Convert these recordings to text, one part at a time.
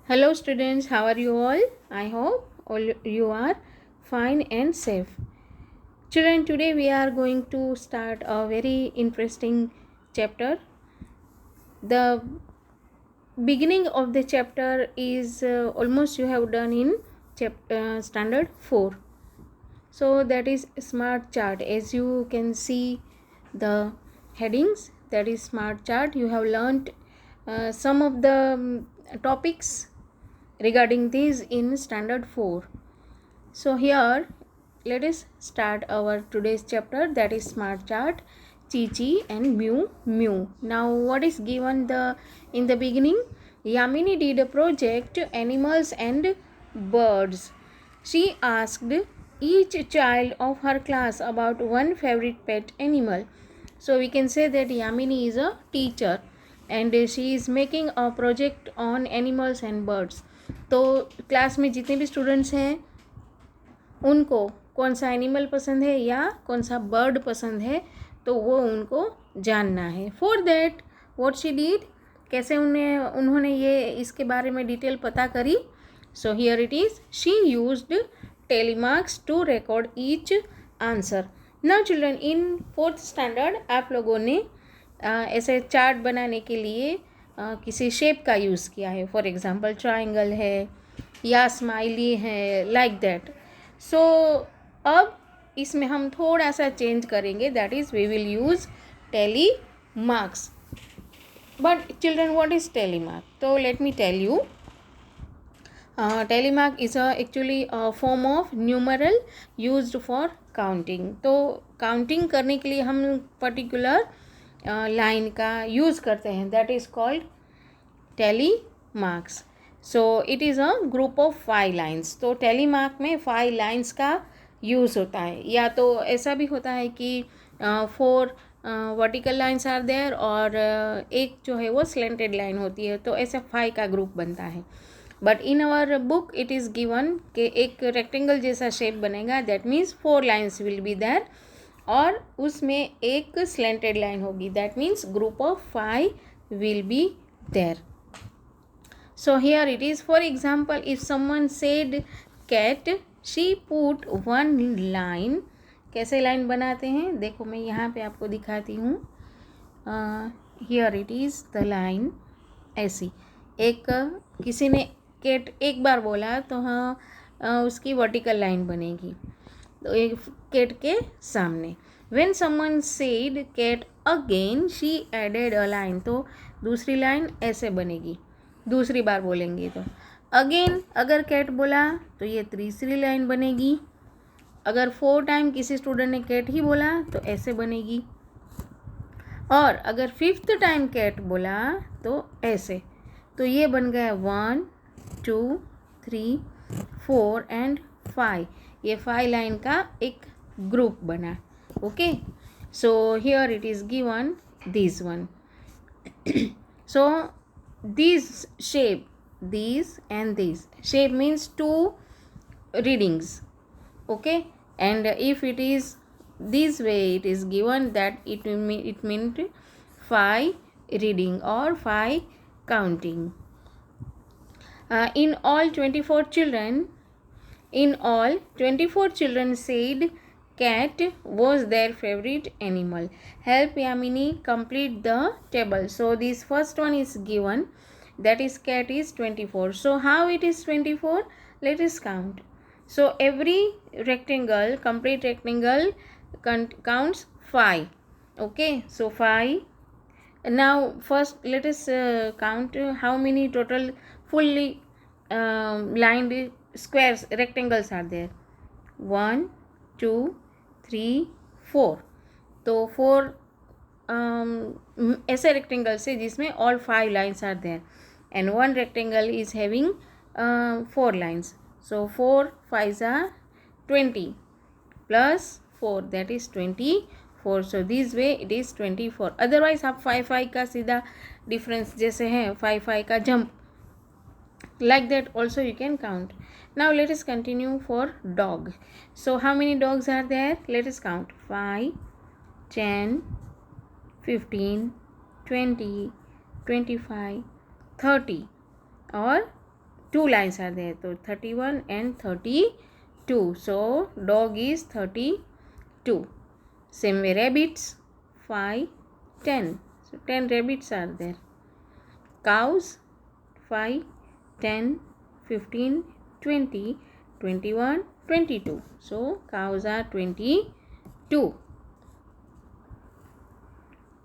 Hello students, how are you all? I hope all you are fine and safe. Children, today we are going to start a very interesting chapter. The beginning of the chapter is almost you have done in standard 4. So that is smart chart. As you can see the headings, that is smart chart. You have learnt some of the topics regarding these in standard 4. So here let us start our today's chapter, that is smart chart, chi chi and mew mew. Now what is given in the beginning? Yamini did a project animals and birds. She asked each child of her class about one favorite pet animal. So we can say that Yamini is a teacher and she is making a project on animals and birds. तो class में जितने भी students हैं उनको कौन सा animal पसंद है या कौन सा बर्ड पसंद है तो वो उनको जानना है. For that what she did, कैसे उन्होंने ये इसके बारे में डिटेल पता करी. So here it is, she used tally marks to record each answer. Now children, in 4th standard आप लोगों ने ऐसे चार्ट बनाने के लिए किसी शेप का यूज़ किया है. फॉर एग्जांपल ट्रायंगल है या स्माइली है, लाइक दैट. सो अब इसमें हम थोड़ा सा चेंज करेंगे, that is we will use tally marks. But children, what is tally mark? तो let me tell you. Tally mark is actually form of numeral used for counting. तो counting करने के लिए हम पर्टिकुलर लाइन का use करते हैं, that is called tally marks. So it is a group of 5 lines. तो टेली मार्क में 5 लाइन्स का यूज़ होता है. या तो ऐसा भी होता है कि 4 वर्टिकल लाइन्स आर देयर और एक जो है वो स्लेंटेड लाइन होती है, तो ऐसे 5 का ग्रुप बनता है. But in our book it is given कि एक रेक्टेंगल जैसा शेप बनेगा, that means 4 lines will be there और उसमें एक स्लेंटेड लाइन होगी, that means group of 5 will be there. So here it is, for example, if someone said cat, she put one line. कैसे line बनाते हैं देखो, मैं यहाँ पे आपको दिखाती हूँ. Here it is the line. ऐसी एक किसी ने कैट एक बार बोला तो हाँ उसकी वर्टिकल लाइन बनेगी, तो एक कैट के सामने. When someone said cat again, she added a line. तो दूसरी लाइन ऐसे बनेगी, दूसरी बार बोलेंगे तो. अगेन अगर कैट बोला तो ये तीसरी लाइन बनेगी. अगर 4 टाइम किसी स्टूडेंट ने कैट ही बोला तो ऐसे बनेगी. और अगर 5th टाइम कैट बोला तो ऐसे. तो ये बन गया 1 2 3 4 एंड 5. ये 5 लाइन का एक ग्रुप बना. Okay, so here it is given this one. So these shape, these and these shape means 2 readings. Okay, and if it is this way it is given, that it meant 5 reading or 5 counting. In all 24 children said cat was their favorite animal. Help Yamini complete the table. So this first one is given, that is cat is 24. So how it is 24? Let us count. So every rectangle, complete rectangle counts 5. Okay, so 5. Now first let us count how many total fully lined squares, rectangles are there. 1 2 3 4. तो 4 ऐसे rectangle से जिसमें all 5 lines are there, and one rectangle is having 4 lines. So 4 5s are 20 plus 4, that is 24. So this way it is 24. Otherwise आप 5 का सीधा difference जैसे है 5 का jump, like that also you can count. Now let us continue for dog. So how many dogs are there? Let us count. 5 10 15 20 25 30 और 2 lines are there. So 31 and 32. So dog is 32. Same way rabbits 5, 10. So 10 rabbits are there. Cows 5, 10, 15, 20, 21, 22. So cows are 22.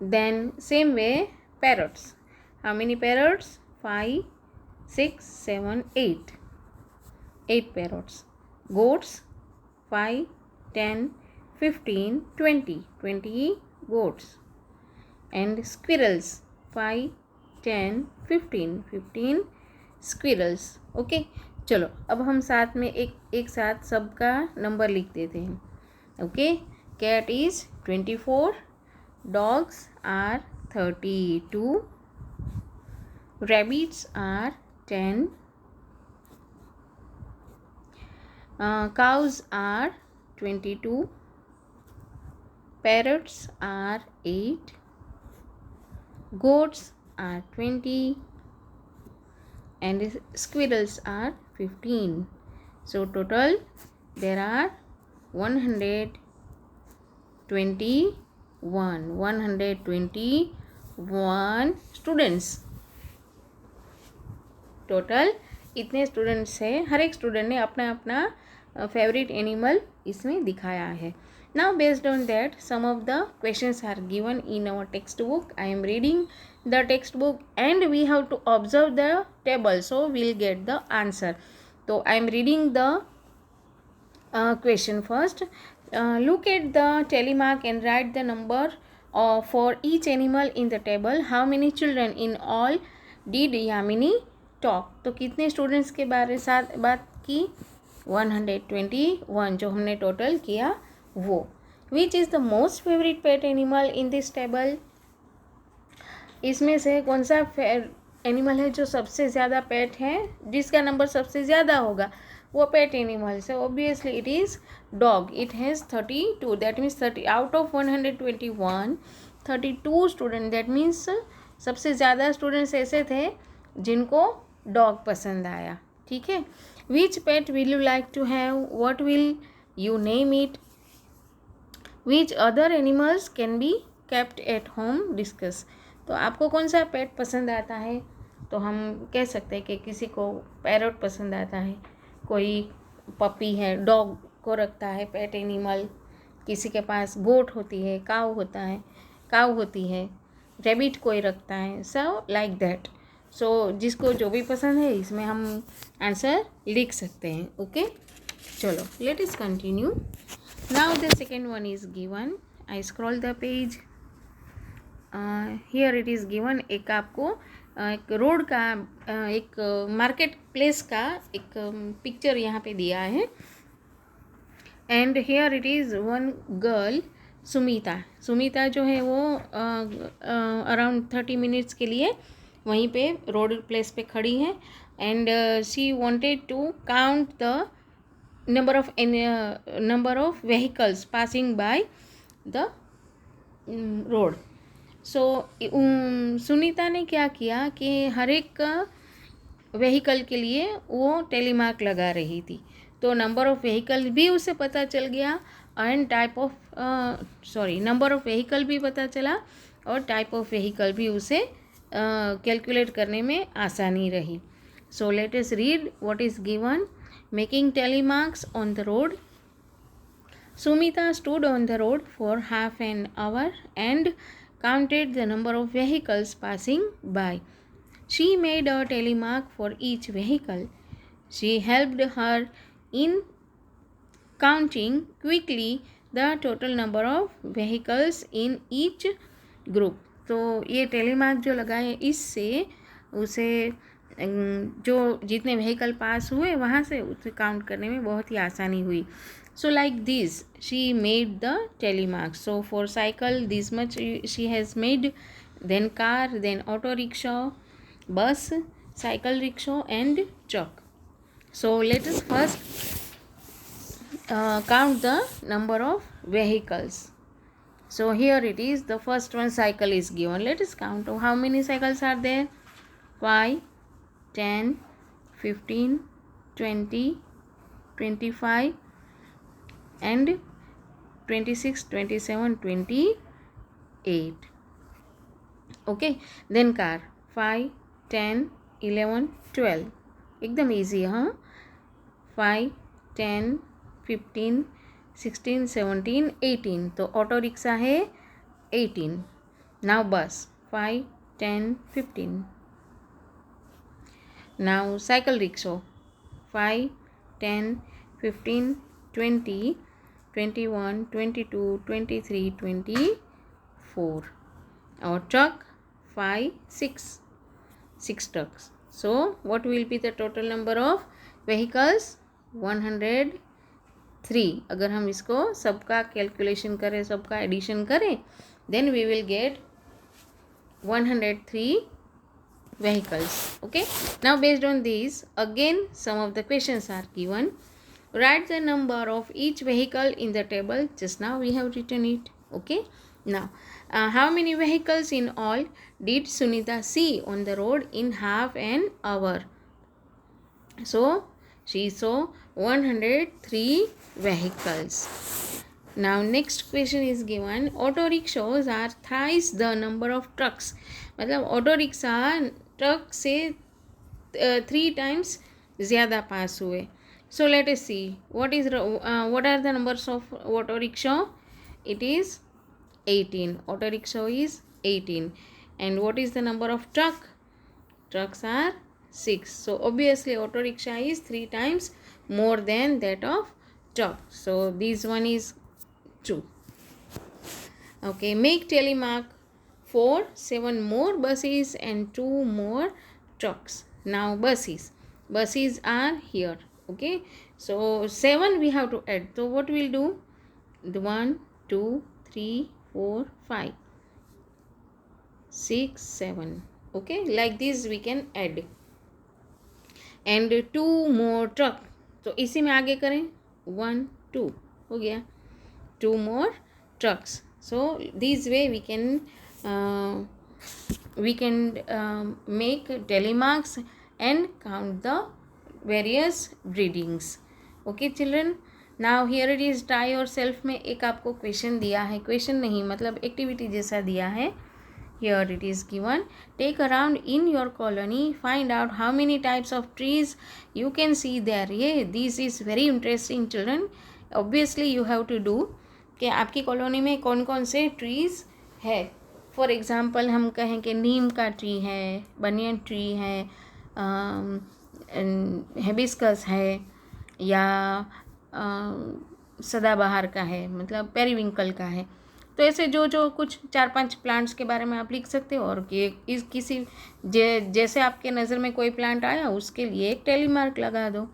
Then same way parrots. How many parrots? 5, 6, 7, 8. 8 parrots. Goats 5, 10, 15, 20. 20 goats. And squirrels 5, 10, 15. 15 squirrels. Okay चलो अब हम साथ में एक साथ सबका number लिख देते हैं. Okay cat is 24. Dogs are 32. Rabbits are 10. Cows are 22. Parrots are 8. Goats are 20. And squirrels are 15. So total there are 121 students. Total इतने स्टूडेंट्स हैं. हर एक स्टूडेंट ने अपना अपना फेवरेट एनिमल इसमें दिखाया है. Now based on that some of the questions are given in our textbook. I am reading the textbook and we have to observe the table, so we'll get the answer. So I am reading the question first. Look at the telemark and write the number for each animal in the table. How many children in all did Yamini talk? तो कितने students के बारे साथ बात की? 121 जो हमने total किया वो. Which is the most favorite pet animal in this table? इसमें से कौन सा एनिमल है जो सबसे ज़्यादा पेट है, जिसका नंबर सबसे ज़्यादा होगा वो पेट एनिमल है. Obviously it is dog. It has 32. That means 30 out of 121 32 student. That means सबसे ज़्यादा स्टूडेंट्स ऐसे थे जिनको डॉग पसंद आया. ठीक है. Which pet will you like to have? What will you name it? Which other animals can be kept at home? Discuss. तो आपको कौन सा पेट पसंद आता है? तो हम कह सकते हैं कि किसी को पैरट पसंद आता है, कोई पपी है, डॉग को रखता है पेट एनिमल, किसी के पास गोट होती है, काऊ होती है, रैबिट कोई रखता है. So like that. सो जिसको जो भी पसंद है इसमें हम आंसर लिख सकते हैं. ओके चलो let us continue. Now the second one is given. I scroll the page. Here it is given. एक आपको एक रोड का एक मार्केट प्लेस का एक पिक्चर यहाँ पे दिया है. And here it is one girl Sumita जो है वो अराउंड 30 मिनट्स के लिए वहीं पे रोड प्लेस पे खड़ी है. And she wanted to count the number of vehicles passing by the road. So Sunita ने क्या किया कि हर एक व्हीकल के लिए वो टेलीमार्क लगा रही थी. तो नंबर ऑफ़ व्हीकल भी उसे पता चल गया एंड नंबर ऑफ़ व्हीकल भी पता चला और टाइप ऑफ व्हीकल भी उसे कैलकुलेट करने में आसानी रही. सो let us read what is given. Making telemarks on the road. Sumita stood on the road for half an hour and counted the number of vehicles passing by. She made a telemark for each vehicle. She helped her in counting quickly the total number of vehicles in each group. तो ये टेलीमार्क जो लगाए इससे उसे जो जितने vehicle पास हुए वहाँ से उसे काउंट करने में बहुत ही आसानी हुई. So like this she made the tally mark. So for cycle this much she has made, then car, then auto rickshaw, bus, cycle rickshaw and truck. So let us first count the number of vehicles. So here it is, the first one cycle is given. Let us count how many cycles are there. 5, 10, 15, 20, 25 and 26, 27, 28. Okay, then car 5, 10, 11, 12. एकदम easy है, हाँ. 5, 10, 15, 16, 17, 18. तो auto rickshaw है 18. Now बस 5, 10, 15. Now cycle rickshaw 5, 10, 15, 20, 21, 22, 23, 24. Our truck 5, 6 trucks. So what will be the total number of vehicles? 103. अगर हम इसको सबका कैलकुलेशन करें, सबका एडिशन करें, then we will get 103 vehicles. Okay, now based on these, again some of the questions are given. Write the number of each vehicle in the table. Just now we have written it. Okay, now how many vehicles in all did Sunita see on the road in half an hour? So she saw 103 vehicles. Now next question is given. Auto rickshaws are thrice the number of trucks. मतलब auto rickshaw truck से 3 times ज़्यादा पास हुए. So let us see what are the numbers of auto rickshaw. It is 18. Auto rickshaw is 18. And what is the number of truck? Trucks are 6. So obviously auto rickshaw is 3 times more than that of truck. So this one is true. Okay, make telemark for 7 more buses and 2 more trucks. Now buses are here. Okay, so 7 we have to add. So what we'll do? The 1, 2, 3, 4, 5, 6, 7. Okay, like this we can add. And 2 more truck. तो इसी में आगे करें 1, 2 हो गया. 2 more trucks. So this way we can make telemarks and count the various readings. Okay children, now here it is try yourself में एक आपको क्वेश्चन दिया है, क्वेश्चन नहीं मतलब एक्टिविटी जैसा दिया है. Here it is given, take a round in your colony, find out how many types of trees you can see there. ये this is very interesting children. Obviously you have to do कि आपकी colony में कौन कौन से trees है. For example हम कहें कि नीम का ट्री है, बनियन ट्री है, हिबिस्कस है, या सदाबहार का है, मतलब पेरीविंकल का है. तो ऐसे जो कुछ 4-5 प्लांट्स के बारे में आप लिख सकते हो. और कि किसी जैसे आपके नज़र में कोई प्लांट आया उसके लिए एक टेलीमार्क लगा दो.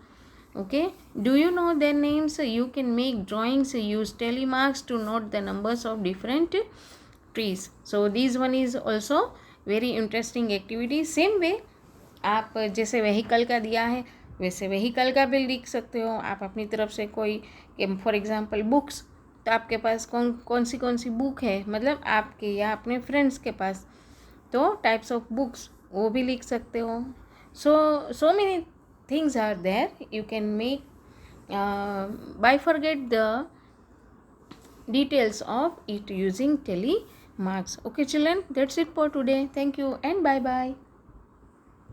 Okay, do you know their names? You can make drawings, use telemarks to note the numbers of different trees. So this one is also very interesting activity. Same way आप जैसे व्हीकल का दिया है वैसे व्हीकल का भी लिख सकते हो आप अपनी तरफ से. कोई फॉर एग्जांपल बुक्स, तो आपके पास कौन सी बुक है, मतलब आपके या अपने फ्रेंड्स के पास, तो टाइप्स ऑफ बुक्स वो भी लिख सकते हो. So many things are there. You can make bifurcate the details of it using telemarks. Okay children, that's it for today. Thank you and bye bye.